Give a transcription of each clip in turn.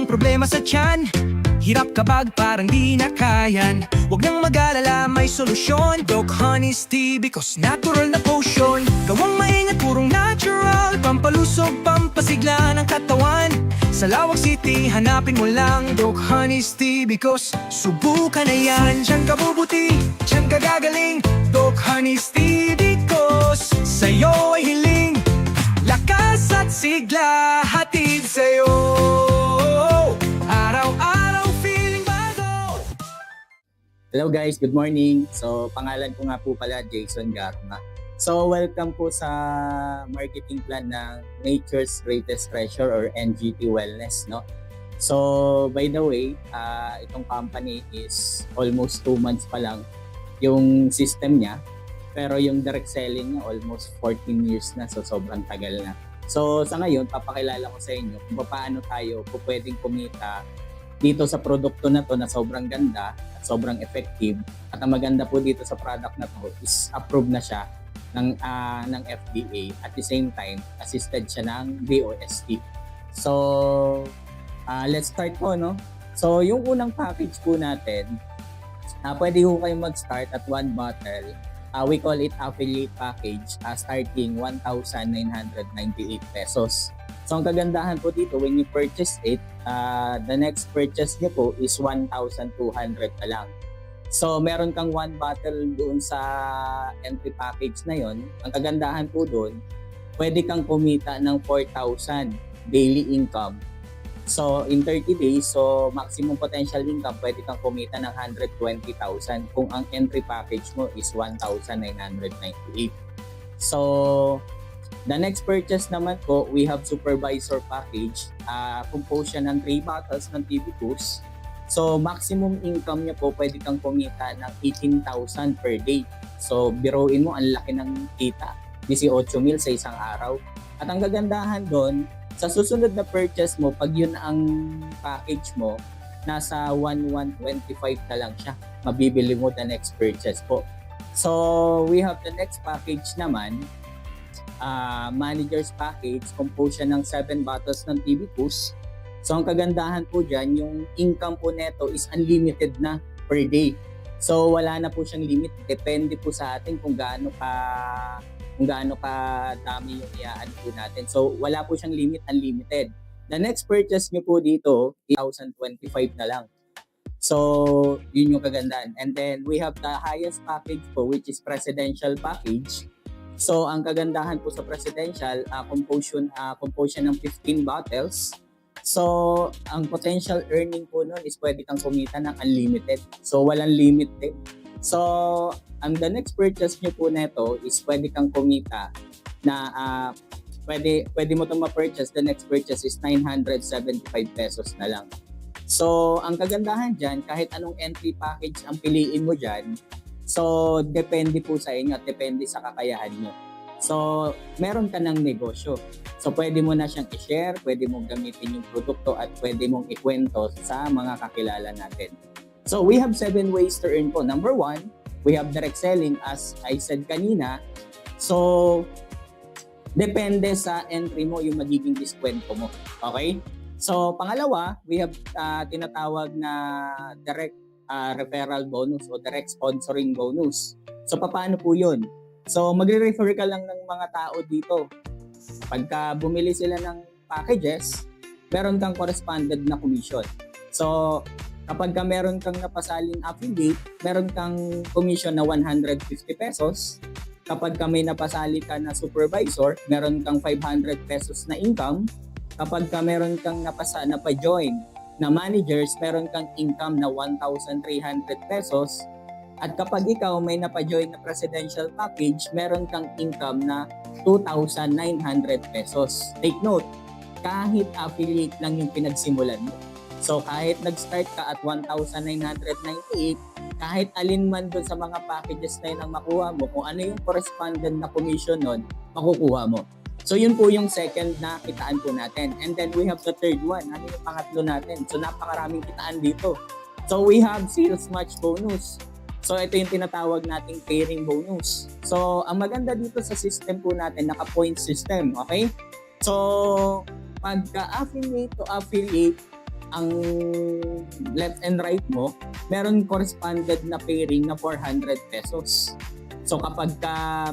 problema sa tiyan? Hirap kabag parang di na kayan. Huwag nang mag-alala, may solusyon. Doc Honey's Tea because natural na potion. Gawang maingat, purong natural. Pampalusog, pampasigla ng katawan. Sa Lawak City, hanapin mo lang Doc Honey's Tea because subukan na yan. Diyan ka bubuti, diyan ka gagaling. Doc Honey's Tea because sa'yo ay hiling. Lakas at sigla, hatid sa'yo. Araw-araw feeling bago. Hello guys, good morning. So, pangalan ko nga po pala Jason Garma. So, welcome po sa marketing plan ng Nature's Greatest Treasure or NGT Wellness, no? So, by the way, itong company is almost 2 months pa lang yung system niya. Pero yung direct selling niya almost 14 years na, so sobrang tagal na. So, sa ngayon, papakilala ko sa inyo kung paano tayo pwedeng kumita dito sa produkto na to na sobrang ganda at sobrang effective. At ang maganda po dito sa product na to is approved na siya ng FDA. At the same time, assisted siya ng DOST. So, let's start po, no? So, yung unang package po natin, pwede po kayong mag-start at 1 bottle. We call it affiliate package, starting 1,998 pesos. So, ang kagandahan po dito, when you purchase it, the next purchase nyo po is 1,200 na lang. So, meron kang 1 bottle doon sa entry package na yon. Ang kagandahan po doon, pwede kang kumita ng 4,000 daily income. So, in 30 days, so maximum potential income, pwede kang kumita ng 120,000 kung ang entry package mo is 1,998. So, the next purchase naman po, we have supervisor package. Compose siya ng 3 bottles ng TB2s. So, maximum income niya po, pwede kang kumita ng 18,000 per day. So, biruin mo, ang laki ng kita. 18,000 sa isang araw. At ang kagandahan doon, sa susunod na purchase mo, pag yun ang package mo, nasa 1,125 na lang siya. Mabibili mo the next purchase po. So, we have the next package naman, manager's package, compose siya ng 7 bottles ng TB2s. So, ang kagandahan po dyan, yung income po neto is unlimited na per day. So, wala na po siyang limit. Depende po sa atin kung gaano ka dami yung iaan po natin. So, wala po siyang limit, unlimited. The next purchase nyo po dito, 1,025 na lang. So, yun yung kagandahan. And then, we have the highest package po, which is presidential package. So, ang kagandahan po sa presidential, compose siya ng 15 bottles. So, ang potential earning po nun is pwede kang kumita ng unlimited. So, walang limit din. So, ang the next purchase nyo po neto is pwede kang kumita na pwede mo itong ma-purchase. The next purchase is 975 pesos na lang. So, ang kagandahan dyan, kahit anong entry package ang piliin mo dyan, so, depende po sa inyo at depende sa kakayahan nyo. So, meron ka ng negosyo. So, pwede mo na siyang i-share, pwede mong gamitin yung produkto at pwede mong ikwento sa mga kakilala natin. So, we have 7 ways to earn po. Number 1, we have direct selling as I said kanina. So, depende sa entry mo yung magiging diskwento mo. Okay? So, pangalawa, we have tinatawag na direct referral bonus o direct sponsoring bonus. So, paano po yun? So, magre-refer ka lang ng mga tao dito. Pagka bumili sila ng packages, meron kang corresponded na commission. So, kapag ka meron kang napasaling affiliate, meron kang commission na 150 pesos. Kapag ka may napasali ka na supervisor, meron kang 500 pesos na income. Kapag ka meron kang napa-join na managers, meron kang income na 1,300 pesos. At kapag ikaw may napa-join na presidential package, meron kang income na 2,900 pesos. Take note, kahit affiliate lang yung pinagsimulan mo. So kahit nag-start ka at 1,998, kahit alin man doon sa mga packages na yun ang makuha mo, kung ano yung correspondent na commission nun, makukuha mo. So yun po yung second na kitaan po natin. And then we have the third one. Ano yung pangatlo natin? So napakaraming kitaan dito. So we have sales match bonus. So ito yung tinatawag nating pairing bonus. So ang maganda dito sa system po natin, naka-point system, okay? So pagka affiliate to affiliate, ang left and right mo, meron corresponded na pairing na 400 pesos. So kapag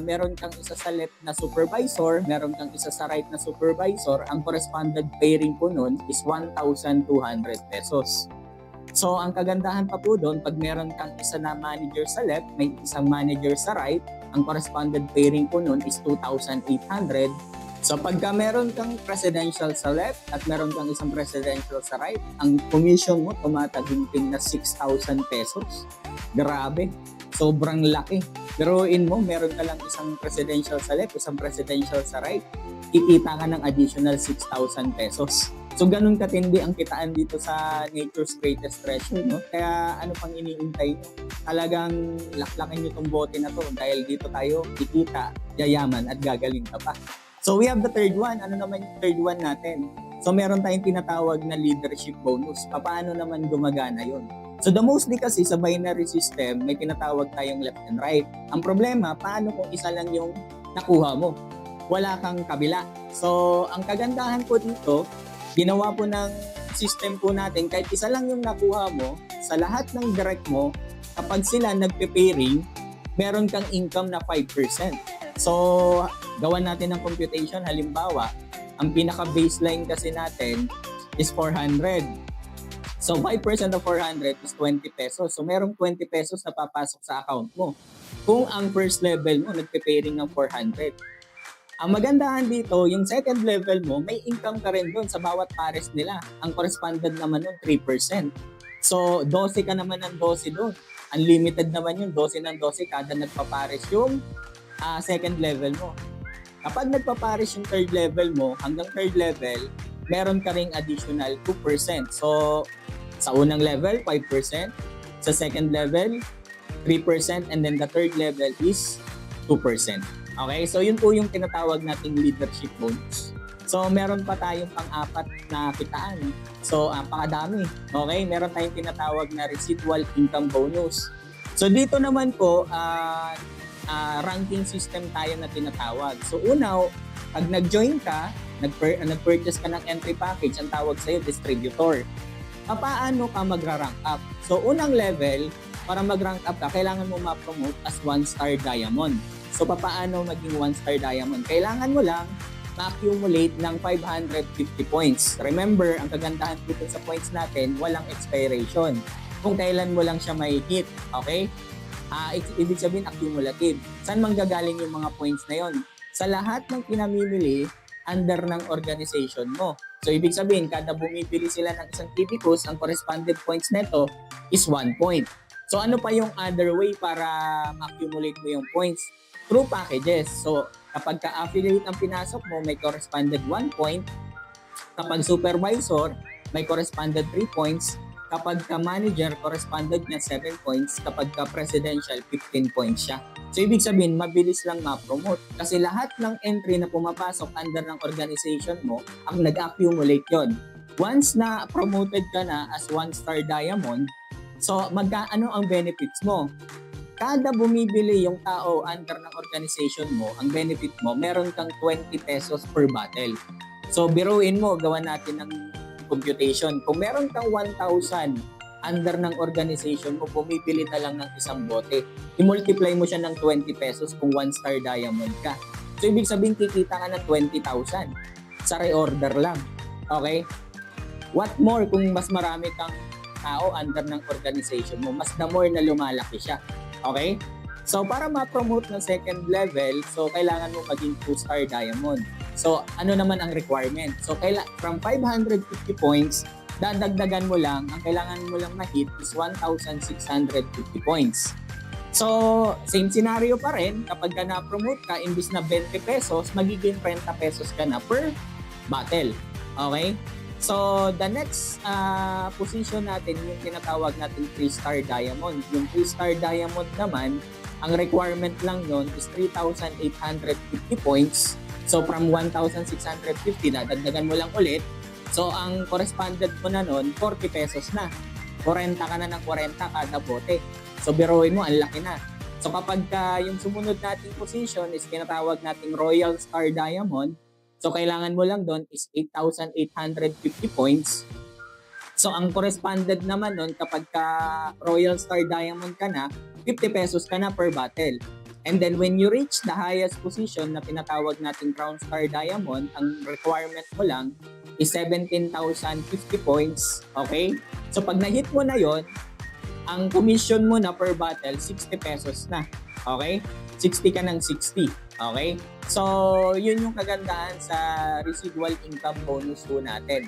meron kang isa sa left na supervisor, meron kang isa sa right na supervisor, ang corresponded pairing po nun is 1,200 pesos. So ang kagandahan pa po doon, pag meron kang isa na manager sa left, may isang manager sa right, ang corresponded pairing po nun is 2,800. So pagka meron kang presidential sa left at meron kang isang presidential sa right, ang commission mo tumataginting na 6,000 pesos. Grabe, sobrang laki. Biruin mo, meron ka lang isang presidential sa left, isang presidential sa right, kikita ka ng additional 6,000 pesos. So ganun katindi ang kitaan dito sa Nature's Greatest Treasure, no? Kaya ano pang iniintay nyo? Talagang laklakin nyo tong bote na to dahil dito tayo kikita, yayaman at gagaling ka pa. So we have the third one. Ano naman yung third one natin? So meron tayong tinatawag na leadership bonus. Paano naman gumagana yon? So the mostly kasi sa binary system, may tinatawag tayong left and right. Ang problema, paano kung isa lang yung nakuha mo? Wala kang kabila. So ang kagandahan po dito, ginawa po ng system po natin, kahit isa lang yung nakuha mo, sa lahat ng direct mo, kapag sila nagpe-pairing, meron kang income na 5%. So, gawan natin ng computation. Halimbawa, ang pinaka-baseline kasi natin is 400. So, 5% of 400 is 20 pesos. So, merong 20 pesos na papasok sa account mo. Kung ang first level mo, nagpe-pairing ng 400. Ang magandahan dito, yung second level mo, may income ka rin doon sa bawat pares nila. Ang correspondent naman nun, 3%. So, 12 ka naman ng 12 doon. Unlimited naman yung 12 ng 12 kada nagpapares yung second level mo. Kapag nagpapares yung third level mo, hanggang third level, meron ka ring additional 2%. So, sa unang level, 5%. Sa second level, 3%. And then the third level is 2%. Okay, so yun po yung tinatawag nating leadership bonus. So meron pa tayong pang-apat na kitaan. So pakadami. Okay, meron tayong tinatawag na residual income bonus. So dito naman po, ranking system tayo na tinatawag. So una, pag nag-join ka, nag-purchase ka ng entry package, ang tawag sa'yo distributor. Paano ka magra-rank up? So unang level, para mag-rank up ka, kailangan mo ma-promote as 1-star diamond. So, paano maging 1-star diamond? Kailangan mo lang ma-accumulate ng 550 points. Remember, ang kagandahan dito sa points natin, walang expiration. Kung kailan mo lang siya may hit, okay? Ibig sabihin, accumulative. Saan manggagaling yung mga points na yon? Sa lahat ng pinamimili under ng organization mo. So, ibig sabihin, kada bumibili sila ng isang typicus, ang corresponding points nito is 1 point. So, ano pa yung other way para ma-accumulate mo yung points? Through packages. So, kapag ka-affiliate ang pinasok mo, may corresponded 1 point. Kapag supervisor, may corresponded 3 points. Kapag ka-manager, corresponded niya 7 points. Kapag ka-presidential, 15 points siya. So, ibig sabihin, mabilis lang ma-promote. Kasi lahat ng entry na pumapasok under ng organization mo, ang nag-accumulate yon. Once na promoted ka na as 1-star diamond, so magkaano ang benefits mo? Kada bumibili yung tao under ng organization mo, ang benefit mo, meron kang 20 pesos per bottle. So, biruin mo, gawa natin ng computation. Kung meron kang 1,000 under ng organization mo, bumibili na lang ng isang bote. I-multiply mo siya ng 20 pesos kung 1-star diamond ka. So, ibig sabihin, kikita ka ng 20,000 sa reorder lang. Okay? What more kung mas marami kang tao under ng organization mo, mas the more na lumalaki siya. Okay? So, para ma-promote ng second level, so, kailangan mo maging 2-star diamond. So, ano naman ang requirement? So, from 550 points, dadagdagan mo lang, ang kailangan mo lang ma-hit is 1,650 points. So, same scenario pa rin, kapag ka na-promote ka, imbis na 20 pesos, magiging 30 pesos ka na per bottle. Okay? So, the next position natin, yung tinatawag natin 3-star diamond. Yung 3-star diamond naman, ang requirement lang nun is 3,850 points. So, from 1,650, dadagdagan mo lang ulit. So, ang correspondent mo na nun, 40 pesos na. 40 ka na ng 40 kada bote. So, biruin mo, ang laki na. So, kapag yung sumunod nating position is tinatawag nating Royal Star Diamond, so, kailangan mo lang doon is 8,850 points. So ang corresponded naman nun kapag ka Royal Star Diamond ka na, 50 pesos ka na per bottle. And then when you reach the highest position na tinatawag nating Crown Star Diamond, ang requirement mo lang is 17,050 points. Okay? So pag na-hit mo na yon, ang commission mo na per bottle, 60 pesos na. Okay? 60 ka ng 60. Okay? So, yun yung kagandahan sa residual income bonus ho natin.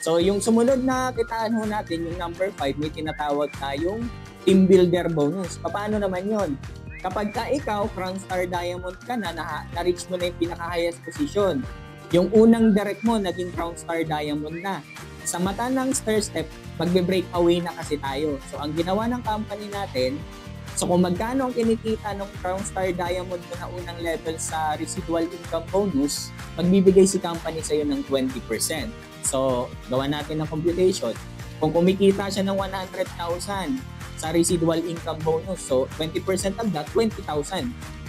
So, yung sumunod na kitaan ho natin, yung number 5, may tinatawag tayong team builder bonus. Paano naman yun? Kapag ka ikaw, Crown Star Diamond ka na-reach mo na yung pinaka-highest position. Yung unang direct mo, naging Crown Star Diamond na. Sa mata ng Star Step, magbe-breakaway na kasi tayo. So, ang ginawa ng company natin, so kung magkano ang kinikita ng Crown Star Diamond mo na unang level sa residual income bonus, magbibigay si company sa'yo ng 20%. So, gawa natin ng computation. Kung kumikita siya ng 100,000 sa residual income bonus, so 20% of that, 20,000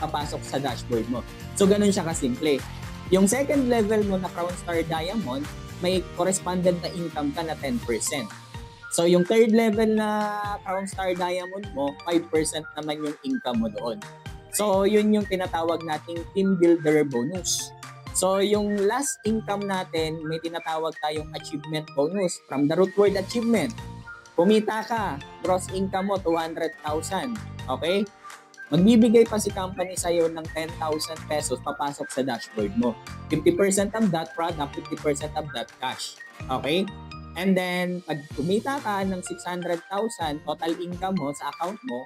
papasok sa dashboard mo. So, ganun siya kasimple. Yung second level mo na Crown Star Diamond, may correspondent na income ka na 10%. So, yung third level na Crown Star Diamond mo, 5% naman yung income mo doon. So, yun yung tinatawag nating team builder bonus. So, yung last income natin, may tinatawag tayong achievement bonus from the root word achievement. Kumita ka, gross income mo 200,000. Okay? Magbibigay pa si company sa'yo ng 10,000 pesos papasok sa dashboard mo. 50% of that product, 50% of that cash. Okay? And then, pag kumita ka ng 600,000 total income mo sa account mo,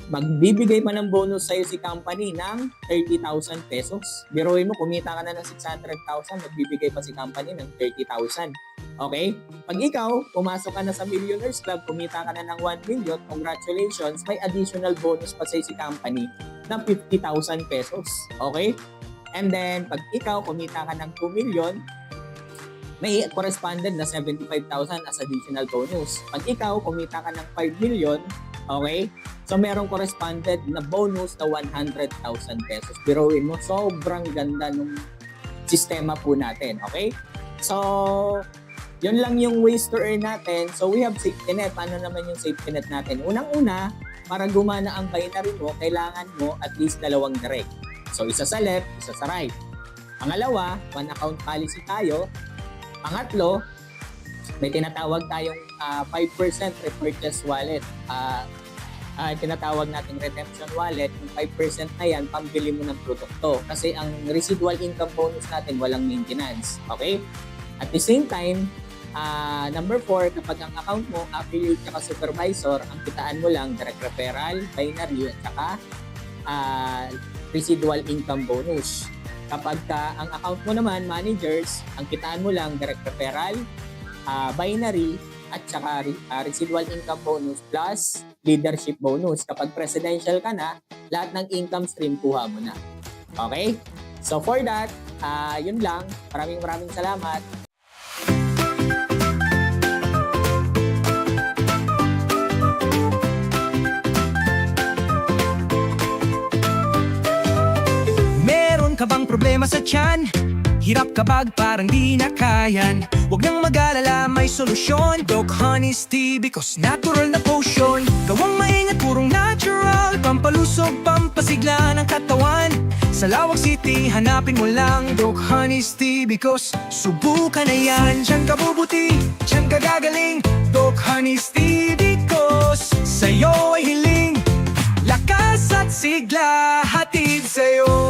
magbibigay pa ng bonus sa'yo si company ng 30,000 pesos. Biruin mo, kumita ka na ng 600,000, magbibigay pa si company ng 30,000. Okay? Pag ikaw, pumasok ka na sa Millionaires Club, kumita ka na ng 1 million, congratulations, may additional bonus pa sa'yo si company ng 50,000 pesos. Okay? And then, pag ikaw, kumita ka ng 2 million, may correspondent na 75,000 as additional bonus. Pag ikaw, kumita ka ng 5 million, okay? So, merong correspondent na bonus na 100,000 pesos. Biruin mo, sobrang ganda ng sistema po natin, okay? So, yun lang yung ways to earn natin. So, we have safety net. Paano naman yung safety net natin? Unang-una, para gumana ang binary mo, kailangan mo at least 2 direct. So, isa sa left, isa sa right. Pangalawa, one account policy tayo. Pangatlo, may tinatawag tayong 5% repurchase wallet. Tinatawag nating redemption wallet. Yung 5% na yan, pambili mo ng produkto. Kasi ang residual income bonus natin, walang maintenance. Okay? At the same time, number 4, kapag ang account mo, affiliate ka supervisor, ang kitaan mo lang direct referral, binary, at saka residual income bonus. Kapag ang account mo naman, managers, ang kitaan mo lang direct referral, binary, at saka residual income bonus plus leadership bonus. Kapag presidential ka na, lahat ng income stream kuha mo na. Okay? So for that, yun lang. Maraming salamat. Meron ka bang problema sa tiyan? Hirap kabag parang di na kayan. Huwag nang mag-alala, may solusyon. Doc Honey's Tea because natural na potion. Gawang maingat, purong natural. Pampalusog, pampasigla ng katawan. Sa Lawag City, hanapin mo lang Doc Honey's Tea because subukan na yan. Diyan ka bubuti, diyan ka gagaling. Doc Honey's Tea because sa'yo ay hiling. Lakas at sigla, hatid sa'yo.